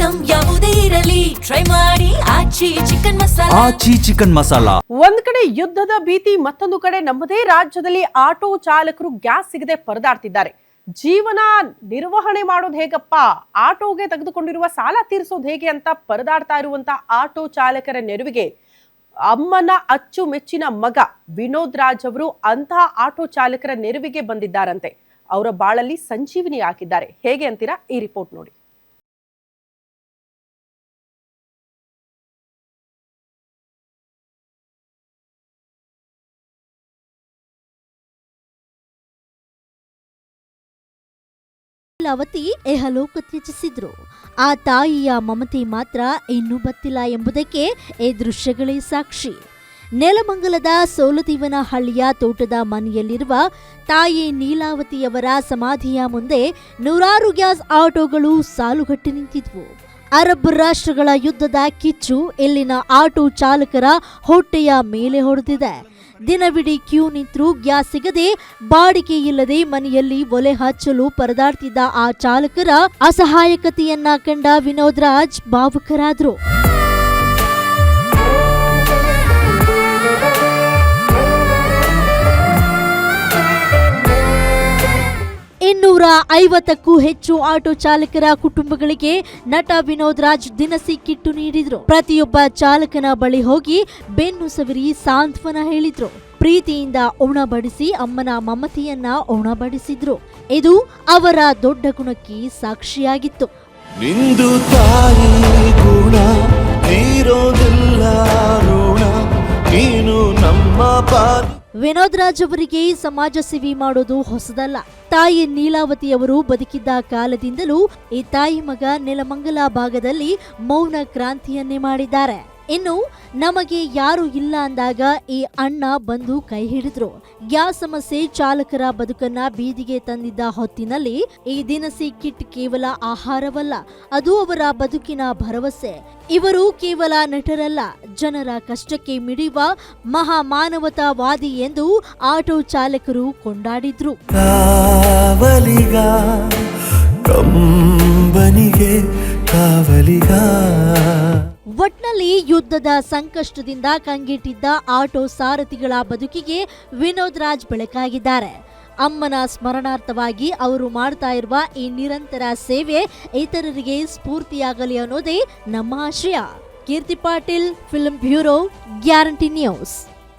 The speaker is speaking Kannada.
ಐಟಂ ಯಾವುದೇ ಇರಲಿ ಟ್ರೈ ಮಾಡಿ ಆಚಿ ಚಿಕನ್ ಮಸಾಲಾ. ಒಂದ್ ಕಡೆ ಯುದ್ಧದ ಭೀತಿ, ಮತ್ತೊಂದು ಕಡೆ ನಮ್ಮದೇ ರಾಜ್ಯದಲ್ಲಿ ಆಟೋ ಚಾಲಕರು ಗ್ಯಾಸ್ ಸಿಗದೆ ಪರದಾಡ್ತಿದ್ದಾರೆ. ಜೀವನ ನಿರ್ವಹಣೆ ಮಾಡೋದು ಹೇಗಪ್ಪ, ಆಟೋಗೆ ತೆಗೆದುಕೊಂಡಿರುವ ಸಾಲ ತೀರಿಸೋದು ಹೇಗೆ ಅಂತ ಪರದಾಡ್ತಾ ಇರುವಂತ ಆಟೋ ಚಾಲಕರ ನೆರವಿಗೆ ಅಮ್ಮನ ಅಚ್ಚುಮೆಚ್ಚಿನ ಮಗ ವಿನೋದ್ ರಾಜ್ ಅವರು ಅಂತಹ ಆಟೋ ಚಾಲಕರ ನೆರವಿಗೆ ಬಂದಿದ್ದಾರಂತೆ. ಅವರ ಬಾಳಲ್ಲಿ ಸಂಜೀವಿನಿ ಹಾಕಿದ್ದಾರೆ. ಹೇಗೆ ಅಂತೀರಾ? ಈ ರಿಪೋರ್ಟ್ ನೋಡಿ. ಲೀಲಾವತಿ ಎಹಲೋಕ ತ್ಯಜಿಸಿದ್ರು. ಆ ತಾಯಿಯ ಮಮತೆ ಮಾತ್ರ ಇನ್ನೂ ಬತ್ತಿಲ್ಲ ಎಂಬುದಕ್ಕೆ ಈ ದೃಶ್ಯಗಳೇ ಸಾಕ್ಷಿ. ನೆಲಮಂಗಲದ ಸೋಲುದೀವನಹಳ್ಳಿಯ ತೋಟದ ಮನೆಯಲ್ಲಿರುವ ತಾಯಿ ಲೀಲಾವತಿಯವರ ಸಮಾಧಿಯ ಮುಂದೆ ನೂರಾರು ಗ್ಯಾಸ್ ಆಟೋಗಳು ಸಾಲುಗಟ್ಟಿ ನಿಂತಿದ್ವು. ಅರಬ್ ರಾಷ್ಟ್ರಗಳ ಯುದ್ಧದ ಕಿಚ್ಚು ಇಲ್ಲಿನ ಆಟೋ ಚಾಲಕರ ಹೊಟ್ಟೆಯ ಮೇಲೆ ಹೊಡೆದಿದೆ. ದಿನವಿಡೀ ಕ್ಯೂ ನಿಂತರೂ ಗ್ಯಾಸ್ ಸಿಗದೆ, ಬಾಡಿಗೆ ಇಲ್ಲದೆ ಮನೆಯಲ್ಲಿ ಒಲೆ ಹಚ್ಚಲು ಪರದಾಡ್ತಿದ್ದ ಆ ಚಾಲಕರ ಅಸಹಾಯಕತೆಯನ್ನ ಕಂಡ ವಿನೋದ್ ರಾಜ್ ಭಾವುಕರಾದ್ರು. 250ಕ್ಕೂ ಹೆಚ್ಚು ಆಟೋ ಚಾಲಕರ ಕುಟುಂಬಗಳಿಗೆ ನಟ ವಿನೋದ್ ರಾಜ್ ದಿನಸಿ ಕಿಟ್ಟು ನೀಡಿದ್ರು. ಪ್ರತಿಯೊಬ್ಬ ಚಾಲಕನ ಬಳಿ ಹೋಗಿ ಬೆನ್ನು ಸವರಿ ಸಾಂತ್ವನ ಹೇಳಿದ್ರು. ಪ್ರೀತಿಯಿಂದ ಉಣಬಡಿಸಿ ಅಮ್ಮನ ಮಮತೆಯನ್ನ ಉಣಬಡಿಸಿದ್ರು. ಇದು ಅವರ ದೊಡ್ಡ ಗುಣಕ್ಕೆ ಸಾಕ್ಷಿಯಾಗಿತ್ತು. ನಿಂದು ತಾಯಿ ಗುಣ ತೀರೋದಿಲ್ಲ ಋಣ ನೀನು ನಮ್ಮ ಪಾದ. ವಿನೋದ್ ರಾಜ್ ಅವರಿಗೆ ಸಮಾಜ ಸೇವೆ ಮಾಡೋದು ಹೊಸದಲ್ಲ. ತಾಯಿ ಲೀಲಾವತಿಯವರು ಬದುಕಿದ್ದ ಕಾಲದಿಂದಲೂ ಈ ತಾಯಿ ಮಗ ನೆಲಮಂಗಲ ಭಾಗದಲ್ಲಿ ಮೌನ ಕ್ರಾಂತಿಯನ್ನೇ ಮಾಡಿದ್ದಾರೆ. ಇನ್ನು ನಮಗೆ ಯಾರು ಇಲ್ಲ ಅಂದಾಗ ಈ ಅಣ್ಣ ಬಂದು ಕೈ ಹಿಡಿದ್ರು. ಗ್ಯಾಸ್ ಸಮಸ್ಯೆ ಚಾಲಕರ ಬದುಕನ್ನ ಬೀದಿಗೆ ತಂದಿದ್ದ ಹೊತ್ತಿನಲ್ಲಿ ಈ ದಿನಸಿ ಕಿಟ್ ಕೇವಲ ಆಹಾರವಲ್ಲ, ಅದು ಅವರ ಬದುಕಿನ ಭರವಸೆ. ಇವರು ಕೇವಲ ನಟರಲ್ಲ, ಜನರ ಕಷ್ಟಕ್ಕೆ ಮಿಡಿಯುವ ಮಹಾ ಮಾನವತಾವಾದಿ ಎಂದು ಆಟೋ ಚಾಲಕರು ಕೊಂಡಾಡಿದ್ರು. ಒಟ್ನಲ್ಲಿ ಯುದ್ಧದ ಸಂಕಷ್ಟದಿಂದ ಕಂಗೆಟ್ಟಿದ್ದ ಆಟೋ ಸಾರಥಿಗಳ ಬದುಕಿಗೆ ವಿನೋದ್ ರಾಜ್ ಬೆಳಕಾಗಿದ್ದಾರೆ. ಅಮ್ಮನ ಸ್ಮರಣಾರ್ಥವಾಗಿ ಅವರು ಮಾಡ್ತಾ ಇರುವ ಈ ನಿರಂತರ ಸೇವೆ ಇತರರಿಗೆ ಸ್ಫೂರ್ತಿಯಾಗಲಿ ಅನ್ನೋದೇ ನಮ್ಮ ಆಶಯ. Keerthi Patil, film bureau, Guarantee news.